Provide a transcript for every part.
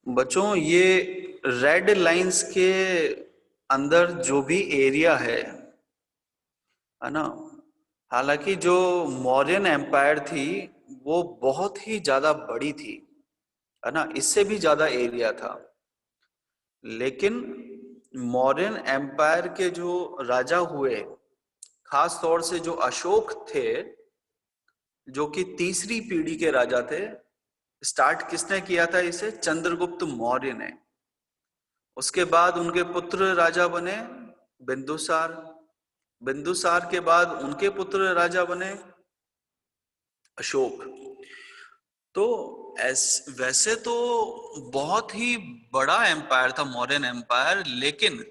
बच्चों, ये red lines के अंदर जो भी एरिया है ना। हालांकि जो मौर्यन एम्पायर थी वो बहुत ही ज्यादा बड़ी थी, है ना, इससे भी ज्यादा एरिया था। लेकिन मौर्यन एम्पायर के जो राजा हुए, खास तौर से जो अशोक थे, जो कि तीसरी पीढ़ी के राजा थे। स्टार्ट किसने किया था इसे? चंद्रगुप्त मौर्य ने। उसके बाद उनके पुत्र राजा बने बिंदुसार। बिंदुसार के बाद उनके पुत्र राजा बने अशोक। तो वैसे तो बहुत ही बड़ा एम्पायर था मौर्यन एम्पायर, लेकिन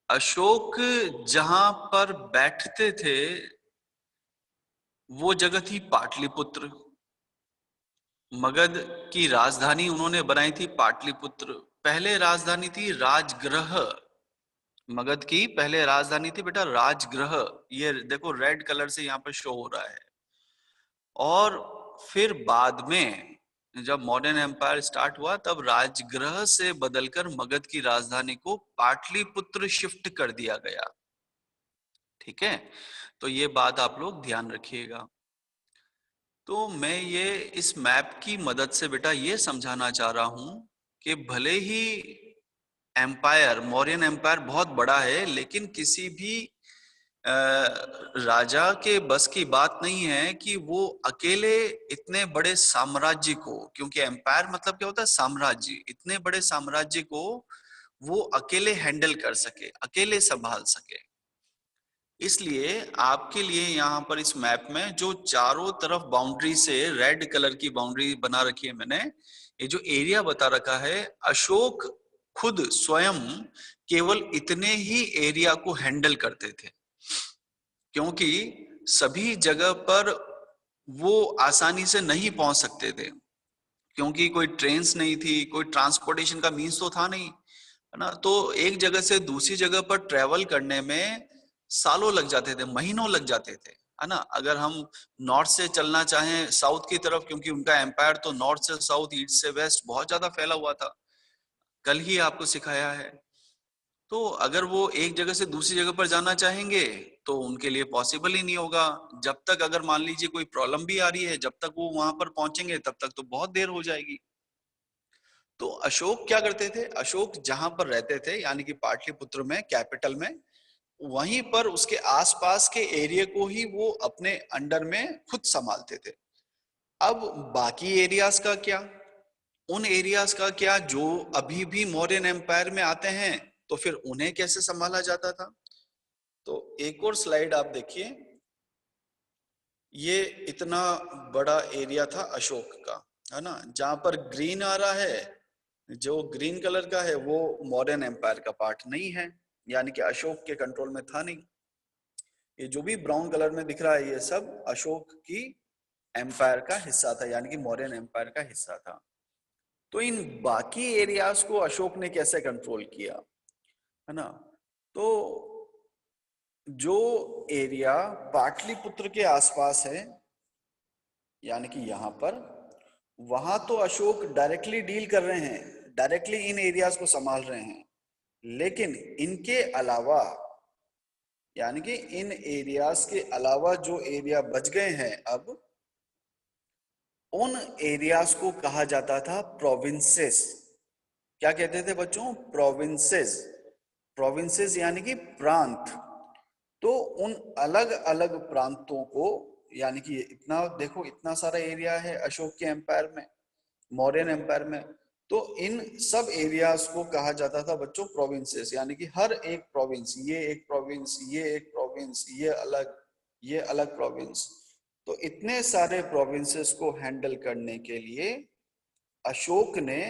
अशोक जहां पर बैठते थे वो जगह थी पाटलिपुत्र। मगध की राजधानी उन्होंने बनाई थी पाटलिपुत्र। पहले राजधानी थी राजगृह। मगध की पहले राजधानी थी बेटा राजगृह। ये देखो रेड कलर से यहाँ पर शो हो रहा है। और फिर बाद में जब मॉडर्न एम्पायर स्टार्ट हुआ तब राजगृह से बदलकर मगध की राजधानी को पाटलिपुत्र शिफ्ट कर दिया गया। ठीक है, तो ये बात आप लोग ध्यान रखिएगा। तो मैं ये इस मैप की मदद से बेटा ये समझाना चाह रहा हूं कि भले ही एम्पायर मौर्यन एम्पायर बहुत बड़ा है, लेकिन किसी भी राजा के बस की बात नहीं है कि वो अकेले इतने बड़े साम्राज्य को, क्योंकि एम्पायर मतलब क्या होता है? साम्राज्य। इतने बड़े साम्राज्य को वो अकेले हैंडल कर सके, अकेले संभाल सके। इसलिए आपके लिए यहाँ पर इस मैप में जो चारों तरफ बाउंड्री से रेड कलर की बाउंड्री बना रखी है मैंने, ये जो एरिया बता रखा है, अशोक खुद स्वयं केवल इतने ही एरिया को हैंडल करते थे, क्योंकि सभी जगह पर वो आसानी से नहीं पहुंच सकते थे, क्योंकि कोई ट्रेन्स नहीं थी, कोई ट्रांसपोर्टेशन का मीन्स तो था नहीं, है ना। तो एक जगह से दूसरी जगह पर ट्रेवल करने में सालों लग जाते थे, महीनों लग जाते थे, है ना। अगर हम नॉर्थ से चलना चाहें साउथ की तरफ, क्योंकि उनका एम्पायर तो नॉर्थ से साउथ, ईस्ट से वेस्ट बहुत ज्यादा फैला हुआ था, कल ही आपको सिखाया है। तो अगर वो एक जगह से दूसरी जगह पर जाना चाहेंगे तो उनके लिए पॉसिबल ही नहीं होगा। जब तक अगर मान लीजिए कोई प्रॉब्लम भी आ रही है, जब तक वो वहां पर पहुंचेंगे तब तक तो बहुत देर हो जाएगी। तो अशोक क्या करते थे? अशोक जहां पर रहते थे, यानी कि पाटलिपुत्र में, कैपिटल में, वहीं पर उसके आसपास के एरिया को ही वो अपने अंडर में खुद संभालते थे। अब बाकी एरियाज का क्या? उन एरियाज का क्या जो अभी भी मौर्यन एम्पायर में आते हैं, तो फिर उन्हें कैसे संभाला जाता था? तो एक और स्लाइड आप देखिए। ये इतना बड़ा एरिया था अशोक का, है ना। जहां पर ग्रीन आ रहा है, जो ग्रीन कलर का है, वो मौर्यन एम्पायर का पार्ट नहीं है, यानी कि अशोक के कंट्रोल में था नहीं। ये जो भी ब्राउन कलर में दिख रहा है ये सब अशोक की एम्पायर का हिस्सा था, यानी कि मौर्यन एम्पायर का हिस्सा था। तो इन बाकी एरियाज को अशोक ने कैसे कंट्रोल किया, है ना। तो जो एरिया पाटलिपुत्र के आसपास है, यानी कि यहां पर, वहां तो अशोक डायरेक्टली डील कर रहे हैं, डायरेक्टली इन एरियाज को संभाल रहे हैं। लेकिन इनके अलावा, यानी कि इन एरियाज के अलावा जो एरिया बच गए हैं, अब उन एरियाज को कहा जाता था प्रोविंसेस। क्या कहते थे बच्चों? प्रोविंसेस। प्रोविंसेस यानी कि प्रांत। तो उन अलग अलग प्रांतों को, यानी कि इतना देखो, इतना सारा एरिया है अशोक के एम्पायर में, मौर्यन एम्पायर में। तो इन सब एरियाज को कहा जाता था बच्चों प्रोविंसेस, यानी कि हर एक प्रोविंस, ये एक प्रोविंस, ये एक प्रोविंस, ये अलग, ये अलग प्रोविंस। तो इतने सारे प्रोविंसेस को हैंडल करने के लिए अशोक ने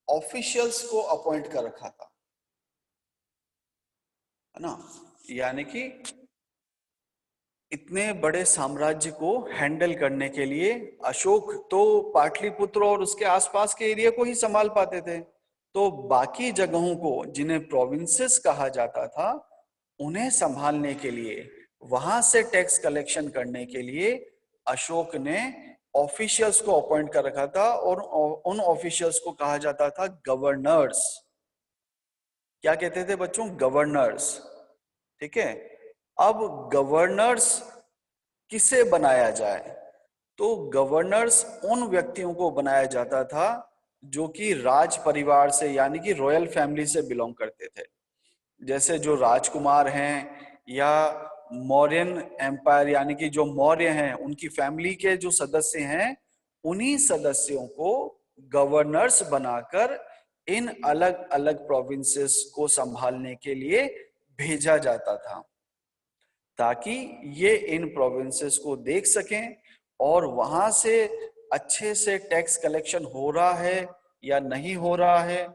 ऑफिशियल्स को अपॉइंट कर रखा था, है ना। यानी कि इतने बड़े साम्राज्य को हैंडल करने के लिए अशोक तो पाटलिपुत्र और उसके आसपास के एरिया को ही संभाल पाते थे, तो बाकी जगहों को, जिन्हें प्रोविंसेस कहा जाता था, उन्हें संभालने के लिए, वहां से टैक्स कलेक्शन करने के लिए अशोक ने ऑफिशियल्स को अपॉइंट कर रखा था और उन ऑफिशियल्स को कहा जाता था गवर्नर्स। क्या कहते थे बच्चों? गवर्नर्स। ठीक है। अब गवर्नर्स किसे बनाया जाए? तो गवर्नर्स उन व्यक्तियों को बनाया जाता था जो कि राज परिवार से यानी कि रॉयल फैमिली से बिलोंग करते थे। जैसे जो राजकुमार हैं या मौर्यन एम्पायर यानी कि जो मौर्य हैं उनकी फैमिली के जो सदस्य हैं, उन्हीं सदस्यों को गवर्नर्स बनाकर इन अलग अलग प्रोविंसेस को संभालने के लिए भेजा जाता था, ताकि ये इन प्रोविंसेस को देख सकें और वहां से अच्छे से टैक्स कलेक्शन हो रहा है या नहीं हो रहा है,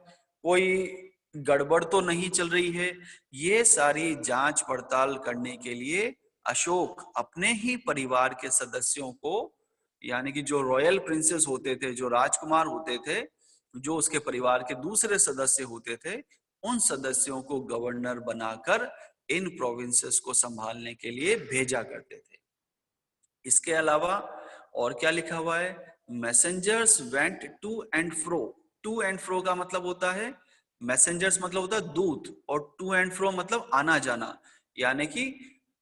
कोई गड़बड़ तो नहीं चल रही है, ये सारी जांच पड़ताल करने के लिए अशोक अपने ही परिवार के सदस्यों को, यानी कि जो रॉयल प्रिंसेस होते थे, जो राजकुमार होते थे, जो उसके परिवार के दूसरे सदस्य होते थे, उन सदस्यों को गवर्नर बनाकर इन प्रोविंसेस को संभालने के लिए भेजा करते थे। इसके अलावा और क्या लिखा हुआ है? Messengers went to and fro. To and fro का मतलब होता है, मैसेंजर्स मतलब होता है दूत, और टू एंड फ्रो मतलब आना जाना। यानी कि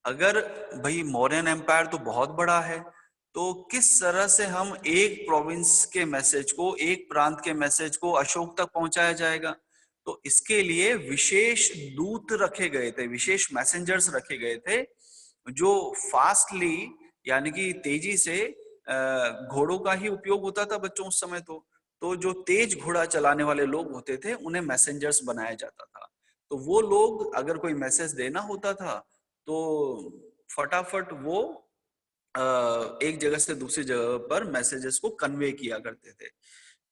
अगर भाई मौर्यन एम्पायर तो बहुत बड़ा है, तो किस तरह से हम एक प्रोविंस के मैसेज को, एक प्रांत के मैसेज को अशोक तक पहुंचाया जाएगा? तो इसके लिए विशेष दूत रखे गए थे, विशेष मैसेंजर्स रखे गए थे, जो फास्टली यानी कि तेजी से, घोड़ों का ही उपयोग होता था बच्चों उस समय। तो जो तेज घोड़ा चलाने वाले लोग होते थे उन्हें मैसेंजर्स बनाया जाता था। तो वो लोग अगर कोई मैसेज देना होता था तो फटाफट वो एक जगह से दूसरी जगह पर मैसेजेस को कन्वे किया करते थे।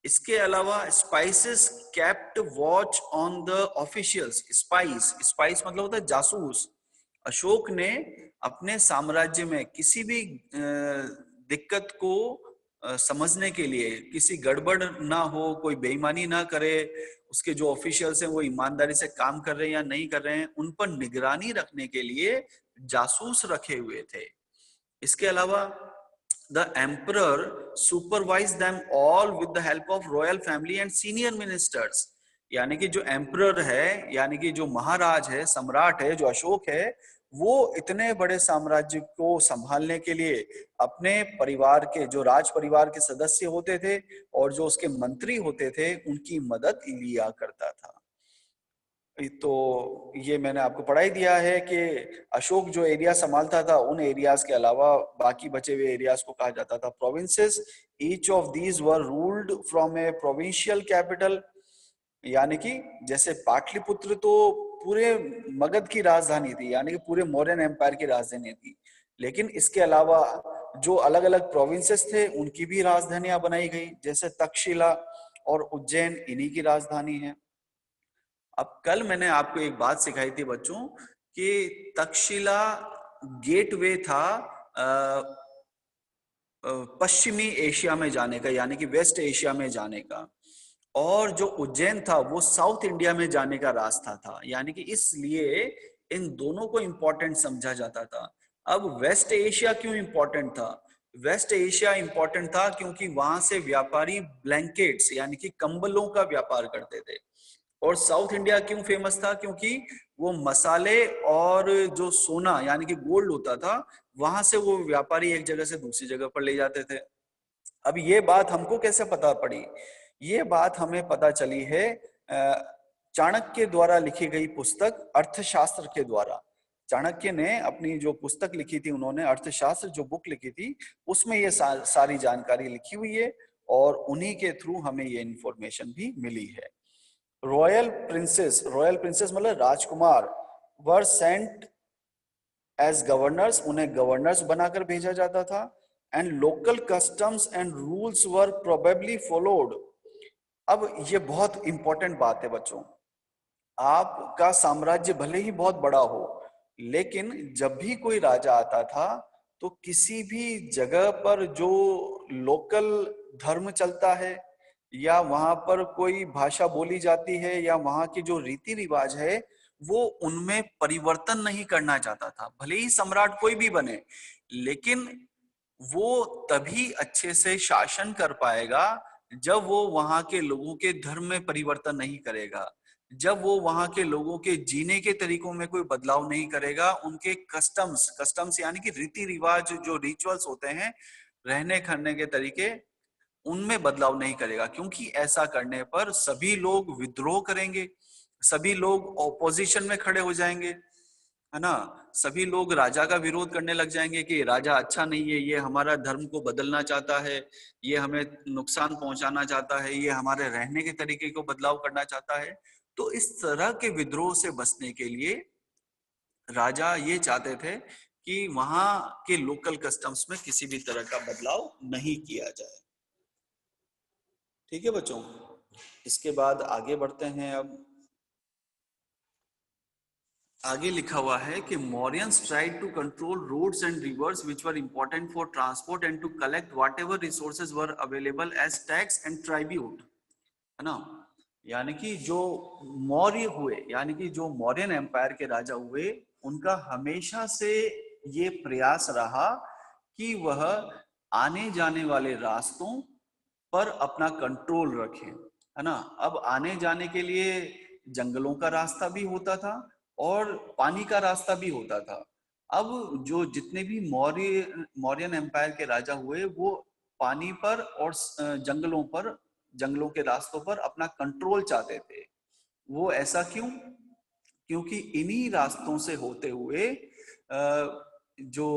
इसके अलावा spices kept watch on the officials. Spice, spice मतलब होता है जासूस। अशोक ने अपने साम्राज्य में किसी भी दिक्कत को समझने के लिए, किसी गड़बड़ ना हो, कोई बेईमानी ना करे, उसके जो ऑफिशियल्स हैं वो ईमानदारी से काम कर रहे हैं या नहीं कर रहे हैं, उन पर निगरानी रखने के लिए जासूस रखे हुए थे। इसके अलावा the emperor supervise them all with the help of royal family and senior ministers. यानी कि जो एम्परर है, यानी कि जो महाराज है, सम्राट है, जो अशोक है, वो इतने बड़े साम्राज्य को संभालने के लिए अपने परिवार के, जो राज परिवार के सदस्य होते थे और जो उसके मंत्री होते थे, उनकी मदद लिया करता था। तो ये मैंने आपको पढ़ाई दिया है कि अशोक जो एरिया संभालता था, उन एरियाज के अलावा बाकी बचे हुए एरियाज को कहा जाता था provinces. Each of these were ruled from A provincial capital. यानी कि जैसे पाटलिपुत्र तो पूरे मगध की राजधानी थी, यानी कि पूरे मौर्यन एम्पायर की राजधानी थी, लेकिन इसके अलावा जो अलग अलग प्रोविंसेस थे उनकी भी राजधानियां बनाई गई, जैसे तक्षशिला और उज्जैन इन्हीं की राजधानी है। अब कल मैंने आपको एक बात सिखाई थी बच्चों कि तक्षशिला गेटवे था पश्चिमी एशिया में जाने का, यानी कि वेस्ट एशिया में जाने का, और जो उज्जैन था वो साउथ इंडिया में जाने का रास्ता था। यानी कि इसलिए इन दोनों को इंपॉर्टेंट समझा जाता था। अब वेस्ट एशिया क्यों इंपॉर्टेंट था? वेस्ट एशिया इंपॉर्टेंट था क्योंकि वहां से व्यापारी ब्लैंकेट्स यानी कि कंबलों का व्यापार करते थे। और साउथ इंडिया क्यों फेमस था? क्योंकि वो मसाले और जो सोना यानी कि गोल्ड होता था, वहां से वो व्यापारी एक जगह से दूसरी जगह पर ले जाते थे। अब ये बात हमको कैसे पता पड़ी? ये बात हमें पता चली है चाणक्य द्वारा लिखी गई पुस्तक अर्थशास्त्र के द्वारा। चाणक्य ने अपनी जो पुस्तक लिखी थी, उन्होंने अर्थशास्त्र जो बुक लिखी थी, उसमें ये सारी जानकारी लिखी हुई है और उन्हीं के थ्रू हमें ये इंफॉर्मेशन भी मिली है। रॉयल प्रिंसेस मतलब राजकुमार, वर सेंट एज गवर्नर्स, उन्हें गवर्नर्स बनाकर भेजा जाता था। And local customs and rules were probably followed. अब ये बहुत इंपॉर्टेंट बात है बच्चों, आपका साम्राज्य भले ही बहुत बड़ा हो, लेकिन जब भी कोई राजा आता था तो किसी भी जगह पर जो लोकल धर्म चलता है या वहां पर कोई भाषा बोली जाती है या वहां की जो रीति रिवाज है, वो उनमें परिवर्तन नहीं करना चाहता था। भले ही सम्राट कोई भी बने, लेकिन वो तभी अच्छे से शासन कर पाएगा जब वो वहां के लोगों के धर्म में परिवर्तन नहीं करेगा, जब वो वहां के लोगों के जीने के तरीकों में कोई बदलाव नहीं करेगा, उनके कस्टम्स कस्टम्स यानी कि रीति रिवाज, जो रिचुअल्स होते हैं, रहने खाने के तरीके, उनमें बदलाव नहीं करेगा। क्योंकि ऐसा करने पर सभी लोग विद्रोह करेंगे, सभी लोग ऑपोजिशन में खड़े हो जाएंगे, है ना। सभी लोग राजा का विरोध करने लग जाएंगे कि राजा अच्छा नहीं है, ये हमारा धर्म को बदलना चाहता है, ये हमें नुकसान पहुंचाना चाहता है, ये हमारे रहने के तरीके को बदलाव करना चाहता है। तो इस तरह के विद्रोह से बचने के लिए राजा ये चाहते थे कि वहां के लोकल कस्टम्स में किसी भी तरह का बदलाव नहीं किया जाए। ठीक है बच्चों, इसके बाद आगे बढ़ते हैं। अब आगे लिखा हुआ है कि Mauryans tried to control roads and rivers which were important for transport and to collect whatever resources were available as tax and tribute, है ना। यानी कि जो मौर्य हुए, यानी कि जो मौर्यन एम्पायर के राजा हुए, उनका हमेशा से ये प्रयास रहा कि वह आने जाने वाले रास्तों पर अपना कंट्रोल रखें, है ना। अब आने जाने के लिए जंगलों का रास्ता भी होता था और पानी का रास्ता भी होता था। अब जो जितने भी मौर्यन एम्पायर के राजा हुए, वो पानी पर और जंगलों पर, जंगलों के रास्तों पर अपना कंट्रोल चाहते थे। वो ऐसा क्यों? क्योंकि इन्हीं रास्तों से होते हुए जो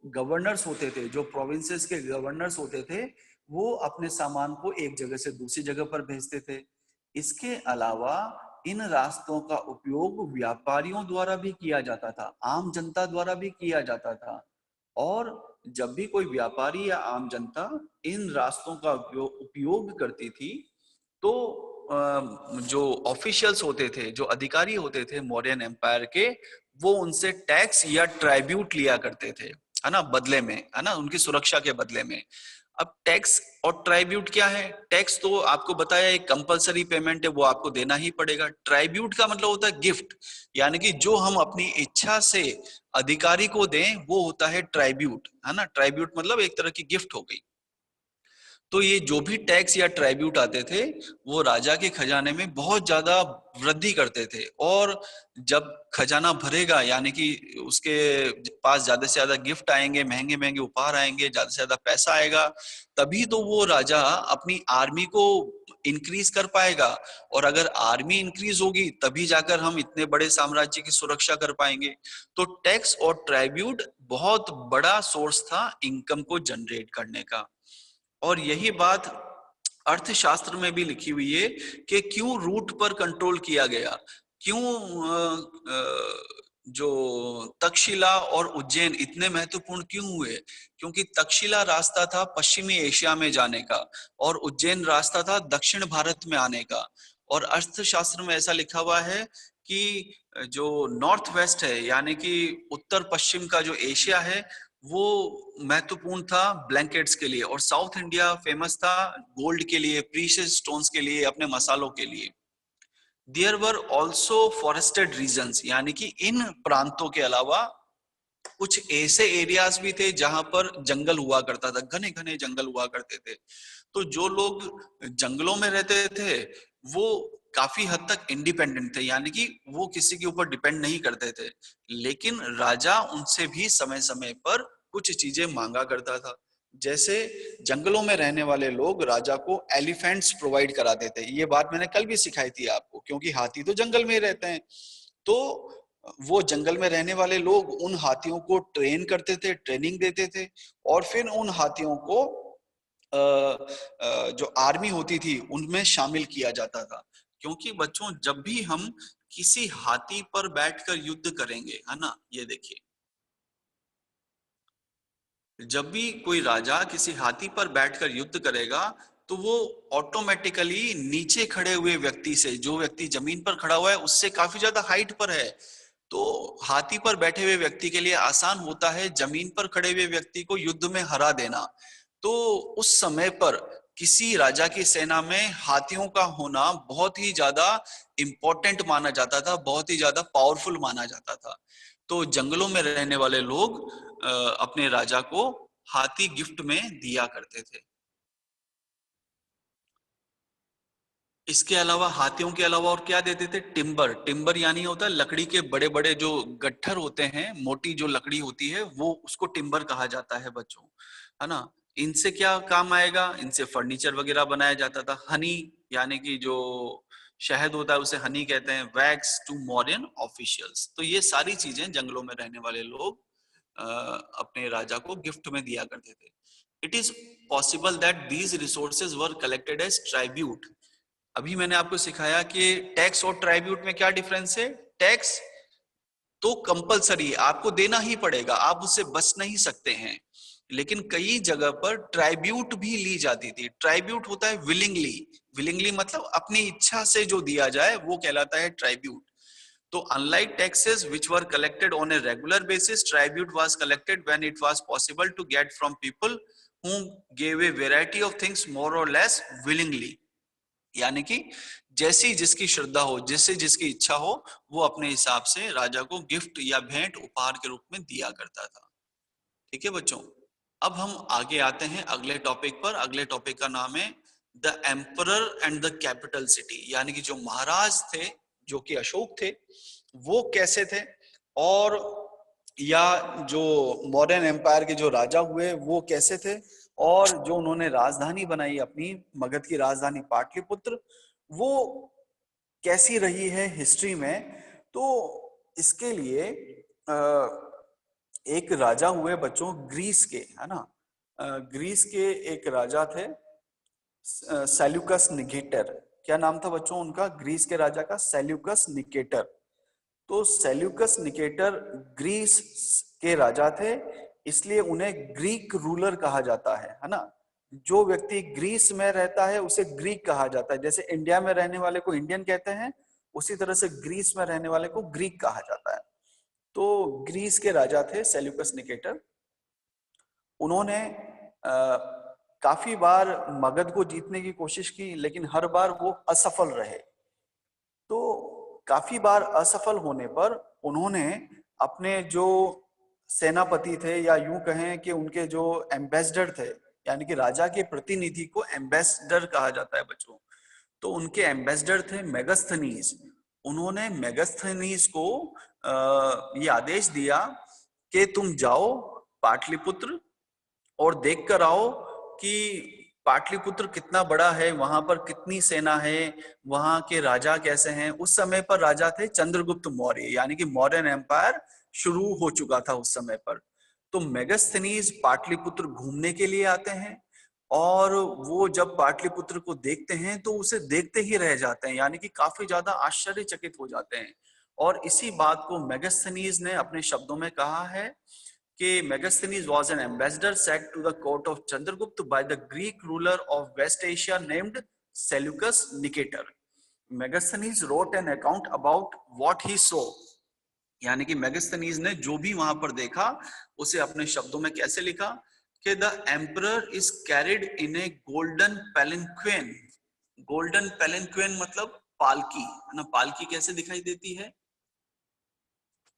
गवर्नर्स होते थे, जो प्रोविंसेस के गवर्नर्स होते थे, वो अपने सामान को एक जगह से दूसरी जगह पर भेजते थे। इसके अलावा इन रास्तों का उपयोग व्यापारियों द्वारा भी किया जाता था, आम जनता द्वारा भी किया जाता था। और जब भी कोई व्यापारी या आम जनता इन रास्तों का उपयोग करती थी, तो जो ऑफिशियल्स होते थे, जो अधिकारी होते थे मौर्यन एम्पायर के, वो उनसे टैक्स या ट्राइब्यूट लिया करते थे, है ना, बदले में, है ना, उनकी सुरक्षा के बदले में। अब टैक्स और ट्राइब्यूट क्या है? टैक्स तो आपको बताया एक कंपलसरी पेमेंट है, वो आपको देना ही पड़ेगा। ट्राइब्यूट का मतलब होता है गिफ्ट, यानी कि जो हम अपनी इच्छा से अधिकारी को दें, वो होता है ट्राइब्यूट, है ना। ट्राइब्यूट मतलब एक तरह की गिफ्ट हो गई। तो ये जो भी टैक्स या ट्राइब्यूट आते थे, वो राजा के खजाने में बहुत ज्यादा वृद्धि करते थे। और जब खजाना भरेगा, यानी कि उसके पास ज्यादा से ज्यादा गिफ्ट आएंगे, महंगे महंगे उपहार आएंगे, ज्यादा से ज्यादा पैसा आएगा, तभी तो वो राजा अपनी आर्मी को इंक्रीज कर पाएगा। और अगर आर्मी इंक्रीज होगी, तभी जाकर हम इतने बड़े साम्राज्य की सुरक्षा कर पाएंगे। तो टैक्स और ट्राइब्यूट बहुत बड़ा सोर्स था इनकम को जनरेट करने का। और यही बात अर्थशास्त्र में भी लिखी हुई है कि क्यों रूट पर कंट्रोल किया गया, क्यों जो तक्षशिला और उज्जैन इतने महत्वपूर्ण क्यों हुए। क्योंकि तक्षशिला रास्ता था पश्चिमी एशिया में जाने का, और उज्जैन रास्ता था दक्षिण भारत में आने का। और अर्थशास्त्र में ऐसा लिखा हुआ है कि जो नॉर्थ वेस्ट है, यानी कि उत्तर पश्चिम का जो एशिया है, वो महत्वपूर्ण था ब्लैंकेट्स के लिए, और साउथ इंडिया फेमस था गोल्ड के लिए, प्रीशियस स्टोन्स के लिए, अपने मसालों के लिए। There were also forested regions, यानी कि इन प्रांतों के अलावा कुछ ऐसे एरियाज भी थे जहां पर जंगल हुआ करता था, घने घने जंगल हुआ करते थे। तो जो लोग जंगलों में रहते थे, वो काफी हद तक इंडिपेंडेंट थे, यानी कि वो किसी के ऊपर डिपेंड नहीं करते थे। लेकिन राजा उनसे भी समय समय पर कुछ चीजें मांगा करता था। जैसे जंगलों में रहने वाले लोग राजा को एलिफेंट्स प्रोवाइड कराते थे। ये बात मैंने कल भी सिखाई थी आपको, क्योंकि हाथी तो जंगल में रहते हैं। तो वो जंगल में रहने वाले लोग उन हाथियों को ट्रेन करते थे, ट्रेनिंग देते थे, और फिर उन हाथियों को जो आर्मी होती थी उनमें शामिल किया जाता था। क्योंकि बच्चों, जब भी हम किसी हाथी पर बैठकर युद्ध करेंगे, है ना, ये देखिए, जब भी कोई राजा किसी हाथी पर बैठकर युद्ध करेगा, तो वो ऑटोमेटिकली नीचे खड़े हुए व्यक्ति से, जो व्यक्ति जमीन पर खड़ा हुआ है उससे काफी ज्यादा हाइट पर है, तो हाथी पर बैठे हुए व्यक्ति के लिए आसान होता है जमीन पर खड़े हुए व्यक्ति को युद्ध में हरा देना। तो उस समय पर किसी राजा की सेना में हाथियों का होना बहुत ही ज्यादा इंपॉर्टेंट माना जाता था, बहुत ही ज्यादा पावरफुल माना जाता था। तो जंगलों में रहने वाले लोग अपने राजा को हाथी गिफ्ट में दिया करते थे। इसके अलावा हाथियों के अलावा और क्या देते थे? टिम्बर। टिम्बर यानी होता है लकड़ी के बड़े बड़े जो गट्ठर होते हैं, मोटी जो लकड़ी होती है, वो उसको टिम्बर कहा जाता है बच्चों, है ना। इनसे क्या काम आएगा? इनसे फर्नीचर वगैरह बनाया जाता था। हनी यानी कि जो शहद होता है उसे हनी कहते हैं। Wax to modern officials. तो ये सारी चीजें जंगलों में रहने वाले लोग अपने राजा को गिफ्ट में दिया करते थे। It is possible that these resources were collected as tribute. अभी मैंने आपको सिखाया कि टैक्स और ट्राइब्यूट में क्या डिफरेंस है। टैक्स तो कंपलसरी आपको देना ही पड़ेगा, आप उससे बच नहीं सकते हैं। लेकिन कई जगह पर ट्राइब्यूट भी ली जाती थी। ट्राइब्यूट होता है विलिंगली। विलिंगली मतलब अपनी इच्छा से जो दिया जाए वो कहलाता है ट्राइब्यूट। तो unlike taxes which were collected on a regular basis, tribute was collected when it was possible to get from people who gave a variety of things more or less willingly. यानी कि जैसी जिसकी श्रद्धा हो, जिससे जिसकी इच्छा हो, वो अपने हिसाब से राजा को गिफ्ट या भेंट उपहार के रूप में दिया करता था। ठीक है बच्चों, अब हम आगे आते हैं अगले टॉपिक पर। अगले टॉपिक का नाम है the emperor and the capital city. यानी कि जो महाराज थे, जो कि अशोक थे, वो कैसे थे, और या जो मॉडर्न एम्पायर के जो राजा हुए वो कैसे थे, और जो उन्होंने राजधानी बनाई अपनी मगध की राजधानी पाटलिपुत्र, वो कैसी रही है हिस्ट्री में। तो इसके लिए एक राजा हुए बच्चों ग्रीस के, है ना। ग्रीस के एक राजा थे सेल्यूकस निकेटर। क्या नाम था बच्चों उनका? ग्रीस के राजा का सेल्यूकस निकेटर। तो सेल्यूकस निकेटर ग्रीस के राजा थे, इसलिए उन्हें ग्रीक रूलर कहा जाता है ना। जो व्यक्ति ग्रीस में रहता है उसे ग्रीक कहा जाता है। जैसे इंडिया में रहने वाले को इंडियन कहते हैं, उसी तरह से ग्रीस में रहने वाले को ग्रीक कहा जाता है। तो ग्रीस के राजा थे सेल्यूकस निकेटर। उन्होंने काफी बार मगध को जीतने की कोशिश की, लेकिन हर बार वो असफल रहे। तो काफी बार असफल होने पर उन्होंने अपने जो सेनापति थे, या यूं कहें कि उनके जो एम्बेसडर थे, यानी कि राजा के प्रतिनिधि को एम्बेसडर कहा जाता है बच्चों, तो उनके एम्बेसडर थे मेगास्थनीज। उन्होंने मेगास्थनीज को ये आदेश दिया कि तुम जाओ पाटलिपुत्र और देख कर आओ कि पाटलिपुत्र कितना बड़ा है, वहां पर कितनी सेना है, वहां के राजा कैसे हैं। उस समय पर राजा थे चंद्रगुप्त मौर्य, यानी कि मौर्यन एम्पायर शुरू हो चुका था उस समय पर। तो मेगास्थनीज पाटलिपुत्र घूमने के लिए आते हैं, और वो जब पाटलिपुत्र को देखते हैं तो उसे देखते ही रह जाते हैं, यानी कि काफी ज्यादा आश्चर्यचकित हो जाते हैं। और इसी बात को मेगास्थनीज ने अपने शब्दों में कहा है कि Megasthenes was an ambassador sent to the court of Chandragupta by the Greek ruler of West Asia named Seleucus Nicator. Megasthenes wrote an account about what he saw. यानी कि मेगास्थनीज ने जो भी वहां पर देखा उसे अपने शब्दों में कैसे लिखा कि the emperor is carried in a golden palanquin. Golden palanquin मतलब पालकी, है ना। पालकी कैसे दिखाई देती है?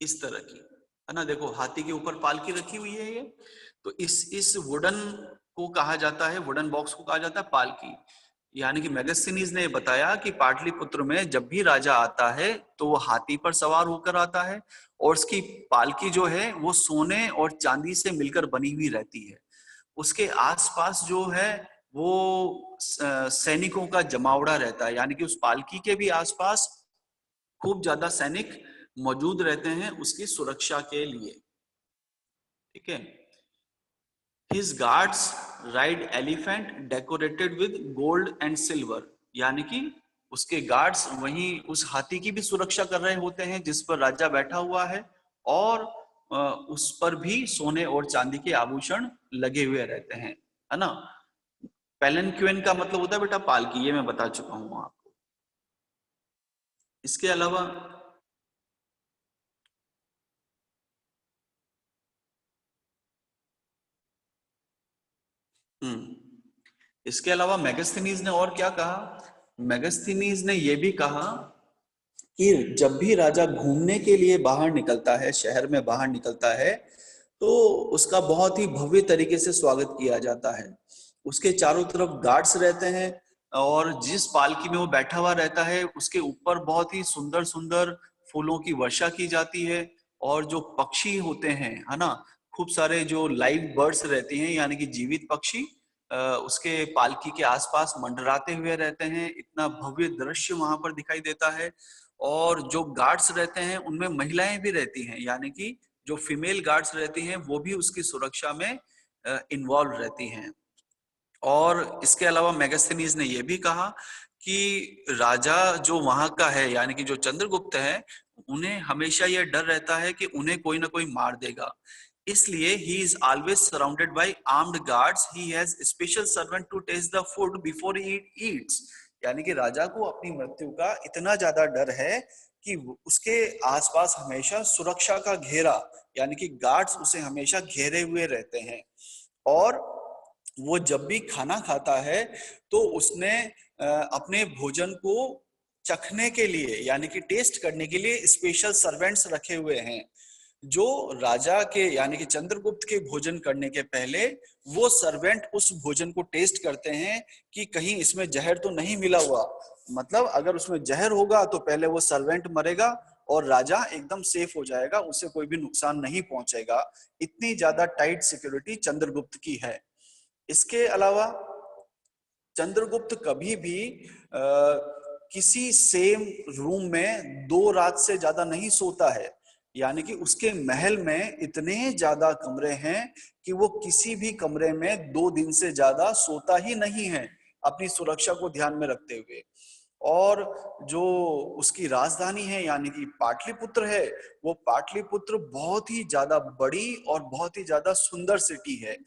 इस तरह की, है ना। देखो हाथी के ऊपर पालकी रखी हुई है ये। तो इस वुडन को कहा जाता है, वुडन बॉक्स को कहा जाता है पालकी। यानी कि मेगास्थनीज ने बताया कि पाटलिपुत्र में जब भी राजा आता है तो वो हाथी पर सवार होकर आता है, और उसकी पालकी जो है वो सोने और चांदी से मिलकर बनी हुई रहती है। उसके आसपास जो है वो सैनिकों का जमावड़ा रहता है, यानी कि उस पालकी के भी आसपास खूब ज्यादा सैनिक मौजूद रहते हैं उसकी सुरक्षा के लिए। ठीक है। His guards ride elephant decorated with gold and silver। यानी कि उसके गार्ड्स वहीं उस हाथी की भी सुरक्षा कर रहे होते हैं जिस पर राजा बैठा हुआ है, और उस पर भी सोने और चांदी के आभूषण लगे हुए रहते हैं, है ना। पैलेंक्विन का मतलब होता है बेटा पालकी, ये मैं बता चुका हूं आपको। इसके अलावा इसके अलावा मेगास्थनीज ने और क्या कहा? मेगास्थनीज ने यह भी कहा कि जब भी राजा घूमने के लिए बाहर निकलता है, शहर में बाहर निकलता है, तो उसका बहुत ही भव्य तरीके से स्वागत किया जाता है। उसके चारों तरफ गार्ड्स रहते हैं और जिस पालकी में वो बैठा हुआ रहता है उसके ऊपर बहुत ही सुंदर सुंदर फूलों की वर्षा की जाती है। और जो पक्षी होते हैं, है ना, खूब सारे जो लाइव बर्ड्स रहते हैं यानी कि जीवित पक्षी उसके पालकी के आसपास मंडराते हुए रहते हैं। इतना भव्य दृश्य वहां पर दिखाई देता है। और जो गार्ड्स रहते हैं उनमें महिलाएं भी रहती हैं, यानी कि जो फीमेल गार्ड्स रहती हैं वो भी उसकी सुरक्षा में इन्वॉल्व रहती हैं। और इसके अलावा मेगास्थनीज ने यह भी कहा कि राजा जो वहां का है यानी कि जो चंद्रगुप्त है, उन्हें हमेशा यह डर रहता है कि उन्हें कोई ना कोई मार देगा। इसलिए he is always surrounded by armed guards. He has special servant to test the food before he eats. यानी कि राजा को अपनी मृत्यु का इतना ज्यादा डर है कि उसके आसपास हमेशा सुरक्षा का घेरा यानी कि गार्ड्स उसे हमेशा घेरे हुए रहते हैं। और वो जब भी खाना खाता है तो उसने अपने भोजन को चखने के लिए यानी कि टेस्ट करने के लिए स्पेशल सर्वेंट्स रखे हुए हैं, जो राजा के यानी कि चंद्रगुप्त के भोजन करने के पहले वो सर्वेंट उस भोजन को टेस्ट करते हैं कि कहीं इसमें जहर तो नहीं मिला हुआ। मतलब अगर उसमें जहर होगा तो पहले वो सर्वेंट मरेगा और राजा एकदम सेफ हो जाएगा, उसे कोई भी नुकसान नहीं पहुंचेगा। इतनी ज्यादा टाइट सिक्योरिटी चंद्रगुप्त की है। इसके अलावा चंद्रगुप्त कभी भी किसी सेम रूम में 2 रात से ज्यादा नहीं सोता है। यानी कि उसके महल में इतने ज्यादा कमरे हैं कि वो किसी भी कमरे में 2 दिन से ज्यादा सोता ही नहीं है, अपनी सुरक्षा को ध्यान में रखते हुए। और जो उसकी राजधानी है यानी कि पाटलिपुत्र है, वो पाटलिपुत्र बहुत ही ज्यादा बड़ी और बहुत ही ज्यादा सुंदर सिटी है।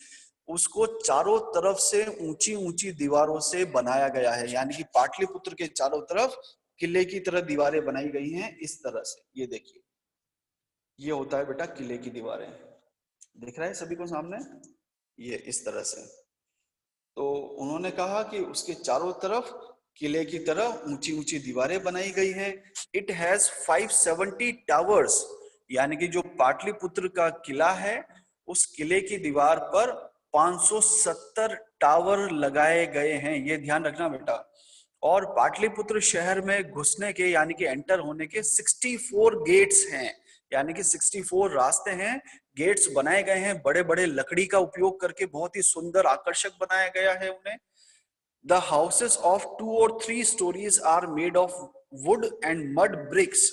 उसको चारों तरफ से ऊंची ऊंची दीवारों से बनाया गया है, यानी कि पाटलिपुत्र के चारों तरफ किले की तरह दीवारें बनाई गई हैं इस तरह से। ये देखिए, ये होता है बेटा किले की दीवारें। दिख रहा है सभी को सामने? ये इस तरह से। तो उन्होंने कहा कि उसके चारों तरफ किले की तरह ऊंची ऊंची दीवारें बनाई गई है। It has 570 towers. यानी कि जो पाटलिपुत्र का किला है उस किले की दीवार पर 570 टावर लगाए गए हैं, ये ध्यान रखना बेटा। और पाटलिपुत्र शहर में घुसने के यानी कि एंटर होने के 64 गेट्स हैं, यानी कि 64 रास्ते हैं। गेट्स बनाए गए हैं बड़े बड़े लकड़ी का उपयोग करके, बहुत ही सुंदर आकर्षक बनाया गया है उन्हें। द हाउसेस ऑफ 2 और 3 stories are made of wood and mud bricks.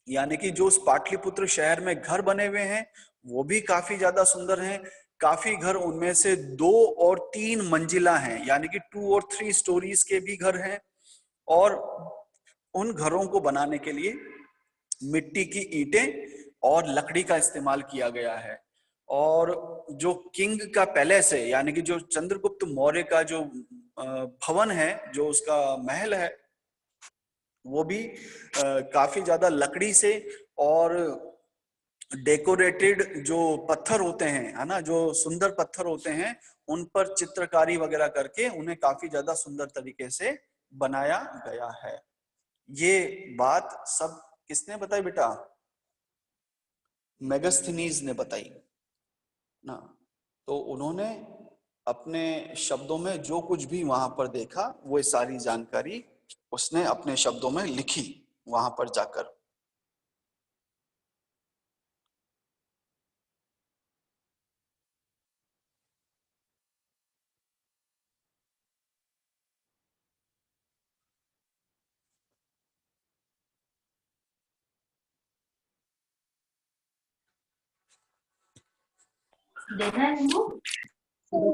यानी कि जो उस पाटलिपुत्र शहर में घर बने हुए हैं वो भी काफी ज्यादा सुंदर हैं। काफी घर उनमें से 2 और 3 मंजिला हैं, यानी कि 2 और 3 स्टोरीज के भी घर हैं। और उन घरों को बनाने के लिए मिट्टी की ईंटें और लकड़ी का इस्तेमाल किया गया है। और जो किंग का पैलेस है यानी कि जो चंद्रगुप्त मौर्य का जो भवन है, जो उसका महल है, वो भी काफी ज्यादा लकड़ी से और डेकोरेटेड जो पत्थर होते हैं, है ना, जो सुंदर पत्थर होते हैं, उन पर चित्रकारी वगैरह करके उन्हें काफी ज्यादा सुंदर तरीके से बनाया गया है। ये बात सब किसने बताई बेटा? मेगास्थनीज ने बताई ना। तो उन्होंने अपने शब्दों में जो कुछ भी वहां पर देखा वो सारी जानकारी उसने अपने शब्दों में लिखी वहां पर जाकर। देखा है वो